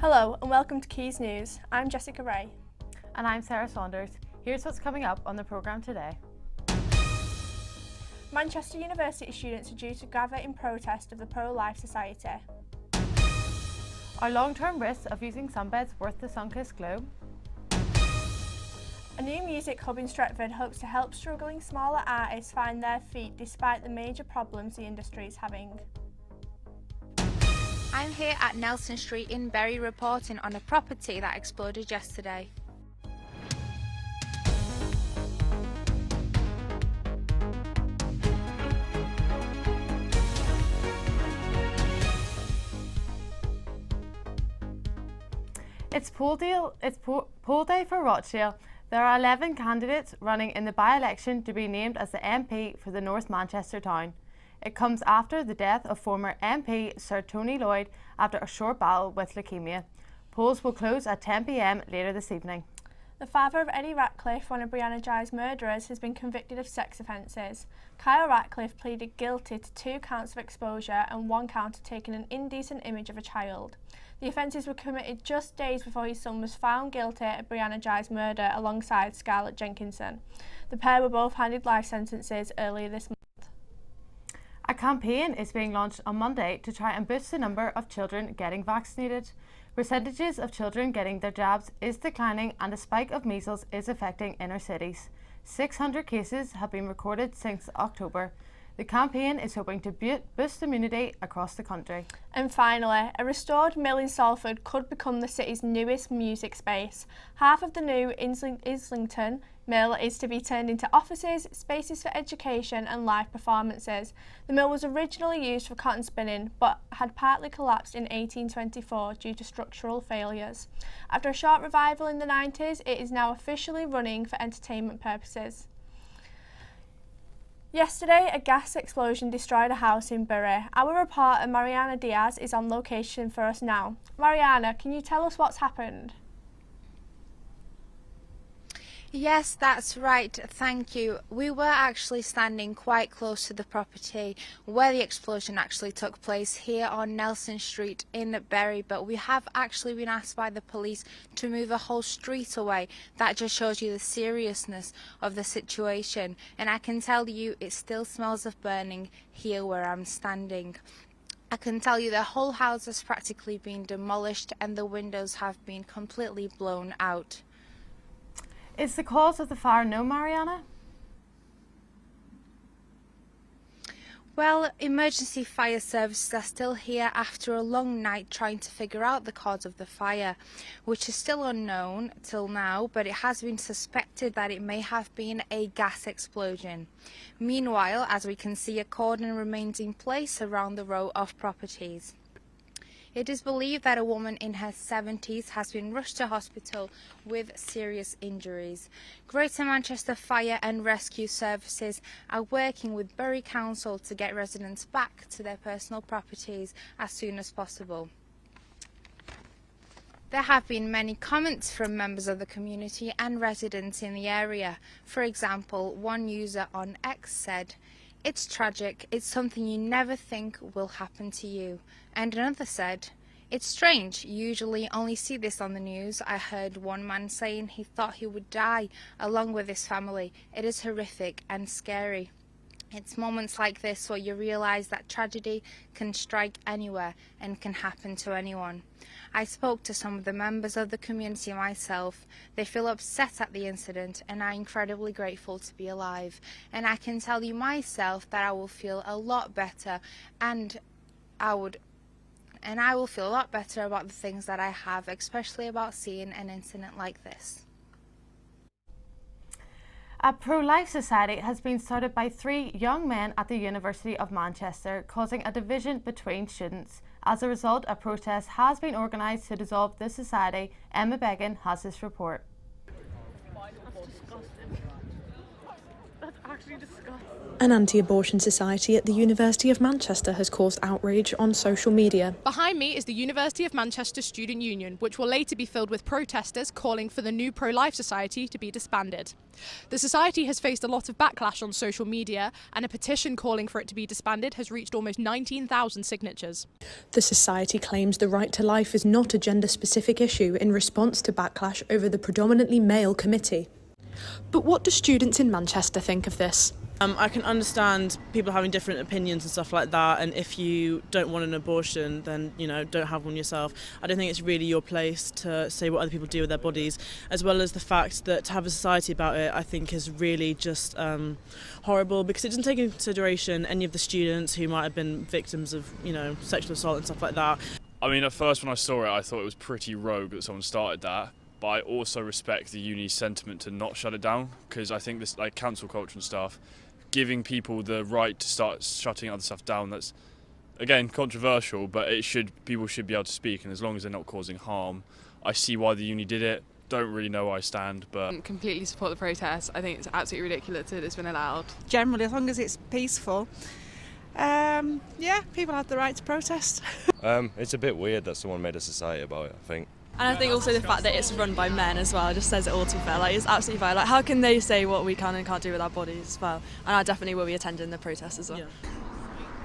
Hello and welcome to Quays News. I'm Jessica Ray. And I'm Sarah Saunders. Here's what's coming up on the programme today. Manchester University students are due to gather in protest of the Pro-Life Society. Are long-term risks of using sunbeds worth the sun-kissed globe? A new music hub in Stretford hopes to help struggling smaller artists find their feet despite the major problems the industry is having. I'm here at Nelson Street in Bury reporting on a property that exploded yesterday. It's poll day for Rochdale. There are 11 candidates running in the by-election to be named as the MP for the North Manchester town. It comes after the death of former MP Sir Tony Lloyd after a short battle with leukaemia. Polls will close at 10 p.m. later this evening. The father of Eddie Ratcliffe, one of Brianna Gye's murderers, has been convicted of sex offences. Kyle Ratcliffe pleaded guilty to 2 counts of exposure and 1 count of taking an indecent image of a child. The offences were committed just days before his son was found guilty of Brianna Gye's murder alongside Scarlett Jenkinson. The pair were both handed life sentences earlier this month. A campaign is being launched on Monday to try and boost the number of children getting vaccinated. Percentages of children getting their jabs is declining and a spike of measles is affecting inner cities. 600 cases have been recorded since October. The campaign is hoping to boost immunity across the country. And finally, a restored mill in Salford could become the city's newest music space. Half of the new Islington mill is to be turned into offices, spaces for education and live performances. The mill was originally used for cotton spinning but had partly collapsed in 1824 due to structural failures. After a short revival in the 90s, it is now officially running for entertainment purposes. Yesterday, a gas explosion destroyed a house in Bury. Our reporter Mariana Diaz is on location for us now. Mariana, can you tell us what's happened? Yes, that's right, thank you. We were actually standing quite close to the property where the explosion actually took place here on Nelson Street in Bury, but we have actually been asked by the police to move a whole street away. That just shows you the seriousness of the situation, and I can tell you it still smells of burning here where I'm standing. I can tell you the whole house has practically been demolished and the windows have been completely blown out. Is the cause of the fire known, Mariana? Well, emergency fire services are still here after a long night trying to figure out the cause of the fire, which is still unknown till now, but it has been suspected that it may have been a gas explosion. Meanwhile, as we can see, a cordon remains in place around the row of properties. It is believed that a woman in her 70s has been rushed to hospital with serious injuries. Greater Manchester Fire and Rescue Services are working with Bury Council to get residents back to their personal properties as soon as possible. There have been many comments from members of the community and residents in the area. For example, one user on X said, "It's tragic, it's something you never think will happen to you." And another said, "It's strange, you usually only see this on the news." I heard one man saying he thought he would die along with his family. It is horrific and scary. It's moments like this where you realise that tragedy can strike anywhere and can happen to anyone. I spoke to some of the members of the community myself. They feel upset at the incident and are incredibly grateful to be alive. And I can tell you myself that I will feel a lot better and I will feel a lot better about the things that I have, especially about seeing an incident like this. A pro-life society has been started by 3 young men at the University of Manchester, causing a division between students. As a result, a protest has been organised to dissolve the society. Emma Began has this report. That's disgusting. That's An anti-abortion society at the University of Manchester has caused outrage on social media. Behind me is the University of Manchester Student Union, which will later be filled with protesters calling for the new pro-life society to be disbanded. The society has faced a lot of backlash on social media, and a petition calling for it to be disbanded has reached almost 19,000 signatures. The society claims the right to life is not a gender-specific issue in response to backlash over the predominantly male committee. But what do students in Manchester think of this? I can understand people having different opinions and stuff like that, and if you don't want an abortion, then, don't have one yourself. I don't think it's really your place to say what other people do with their bodies, as well as the fact that to have a society about it, I think is really just horrible, because it doesn't take into consideration any of the students who might have been victims of, sexual assault and stuff like that. I mean, at first when I saw it, I thought it was pretty rogue that someone started that. But I also respect the uni's sentiment to not shut it down, because I think this, like cancel culture and stuff, giving people the right to start shutting other stuff down, that's, again, controversial, but people should be able to speak, and as long as they're not causing harm. I see why the uni did it. Don't really know where I stand, but... Completely support the protest. I think it's absolutely ridiculous that it's been allowed. Generally, as long as it's peaceful, people have the right to protest. It's a bit weird that someone made a society about it, I think. And I think also the fact that it's run by men as well just says it all, to be fair. Like, it's absolutely fair. Like, how can they say what we can and can't do with our bodies as well? And I definitely will be attending the protest as well. Yeah.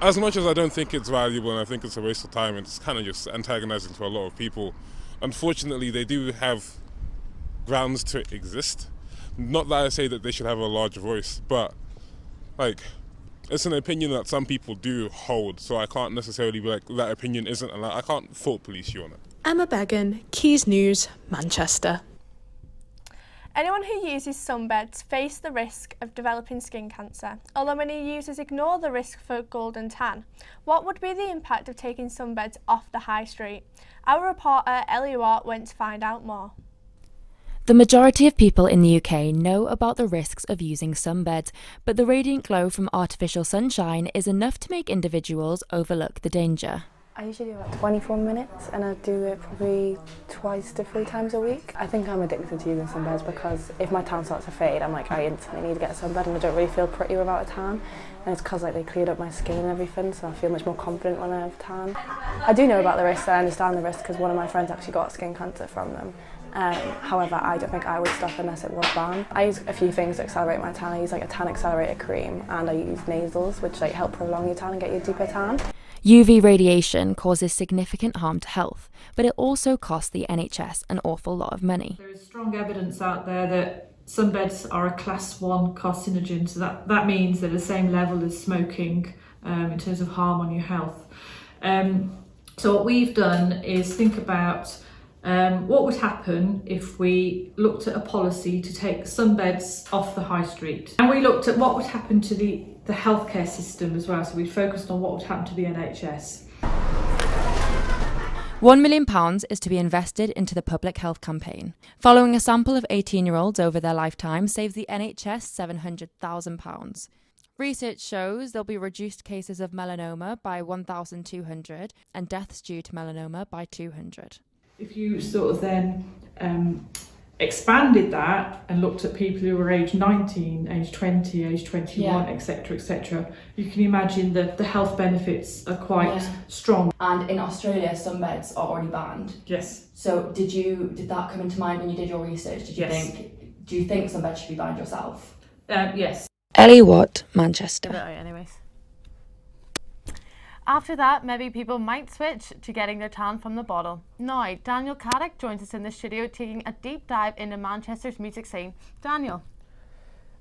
As much as I don't think it's valuable and I think it's a waste of time, it's kind of just antagonising to a lot of people. Unfortunately, they do have grounds to exist. Not that I say that they should have a large voice, but it's an opinion that some people do hold, so I can't necessarily be like, that opinion isn't, and I can't fault police you on it. Emma Beggan, Quays News, Manchester. Anyone who uses sunbeds face the risk of developing skin cancer, although many users ignore the risk for golden tan. What would be the impact of taking sunbeds off the high street? Our reporter Ellie Watt went to find out more. The majority of people in the UK know about the risks of using sunbeds, but the radiant glow from artificial sunshine is enough to make individuals overlook the danger. I usually do about 24 minutes, and I do it probably 2 to 3 times a week. I think I'm addicted to using sunbeds because if my tan starts to fade, I'm like, I instantly need to get a sunbed, and I don't really feel pretty without a tan. And it's because they cleared up my skin and everything, so I feel much more confident when I have a tan. I do know about the risks, I understand the risks, because one of my friends actually got skin cancer from them. However, I don't think I would stop unless it was banned. I use a few things to accelerate my tan. I use a tan accelerator cream, and I use nasals, which help prolong your tan and get you a deeper tan. UV radiation causes significant harm to health, but it also costs the NHS an awful lot of money. There is strong evidence out there that sunbeds are a class 1 carcinogen, so that means they're the same level as smoking in terms of harm on your health. So what we've done is think about what would happen if we looked at a policy to take sunbeds off the high street. And we looked at what would happen to the healthcare system as well, so we focused on what would happen to the NHS. £1 million is to be invested into the public health campaign. Following a sample of 18-year-olds over their lifetime saves the NHS £700,000. Research shows there'll be reduced cases of melanoma by 1,200 and deaths due to melanoma by 200. If you sort of then expanded that and looked at people who were age 19, age 20, age 21, etc., you can imagine that the health benefits are quite strong. And in Australia, sunbeds are already banned. Yes. So did that come into mind when you did your research? Do you think sunbeds should be banned yourself? Yes. Ellie Watt, Manchester. Anyways. After that, maybe people might switch to getting their tan from the bottle. Now, Daniel Caddick joins us in the studio taking a deep dive into Manchester's music scene. Daniel.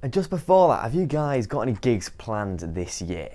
And just before that, have you guys got any gigs planned this year?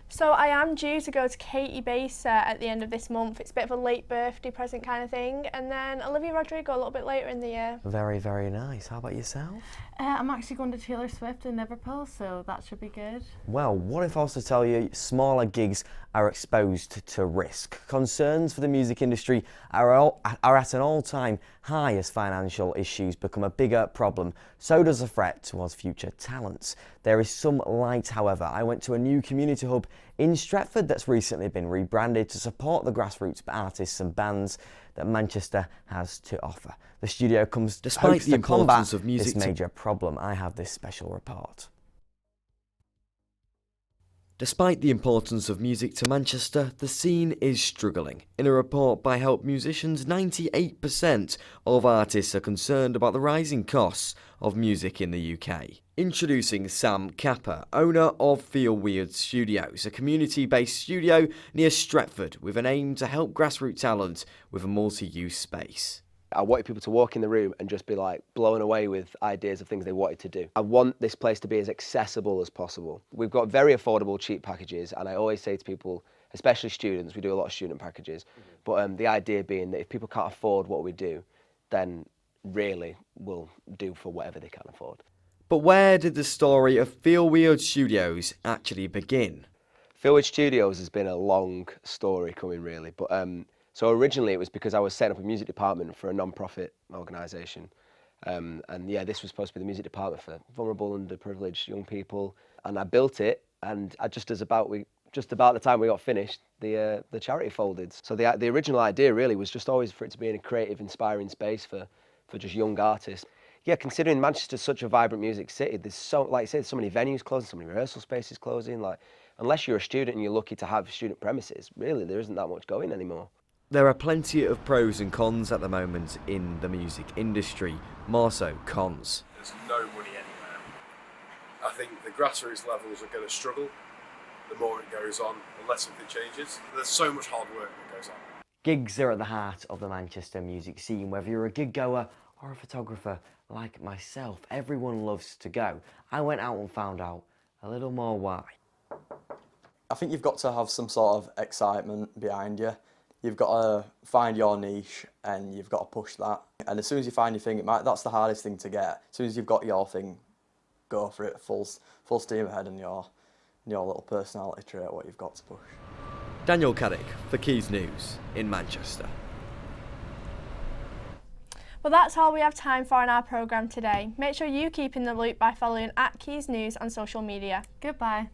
So I am due to go to Katie Baser at the end of this month. It's a bit of a late birthday present kind of thing. And then Olivia Rodrigo a little bit later in the year. Very, very nice. How about yourself? I'm actually going to Taylor Swift in Liverpool, so that should be good. Well, what if I was to tell you smaller gigs are exposed to risk? Concerns for the music industry are at an all-time high as financial issues become a bigger problem. So does the threat towards future talents. There is some light, however. I went to a new community hub in Stretford that's recently been rebranded to support the grassroots artists and bands that Manchester has to offer. The studio comes despite the to combat importance of music this major problem. I have this special report. Despite the importance of music to Manchester, the scene is struggling. In a report by Help Musicians, 98% of artists are concerned about the rising costs of music in the UK. Introducing Sam Capper, owner of Feel Weird Studios, a community-based studio near Stretford with an aim to help grassroots talent with a multi-use space. I wanted people to walk in the room and just be like blown away with ideas of things they wanted to do. I want this place to be as accessible as possible. We've got very affordable, cheap packages, and I always say to people, especially students, we do a lot of student packages, but the idea being that if people can't afford what we do, then really we'll do for whatever they can afford. But where did the story of Feel Weird Studios actually begin? Feel Weird Studios has been a long story coming, really, but so originally it was because I was setting up a music department for a non-profit organisation. And yeah, this was supposed to be the music department for vulnerable, underprivileged young people. And I built it, and just about the time we got finished, the charity folded. So the original idea really was just always for it to be in a creative, inspiring space for just young artists. Yeah, considering Manchester's such a vibrant music city, there's so, like I said, so many venues closing, so many rehearsal spaces closing. Like, unless you're a student and you're lucky to have student premises, really there isn't that much going anymore. There are plenty of pros and cons at the moment in the music industry, more so cons. There's no money anywhere. I think the grassroots levels are going to struggle the more it goes on, unless something changes. There's so much hard work that goes on. Gigs are at the heart of the Manchester music scene, whether you're a gig goer or a photographer like myself. Everyone loves to go. I went out and found out a little more why. I think you've got to have some sort of excitement behind you. You've got to find your niche and you've got to push that. And as soon as you find your thing, that's the hardest thing to get. As soon as you've got your thing, go for it, full steam ahead in your little personality trait, what you've got to push. Daniel Caddick for Quays News in Manchester. Well, that's all we have time for in our programme today. Make sure you keep in the loop by following @Quays News on social media. Goodbye.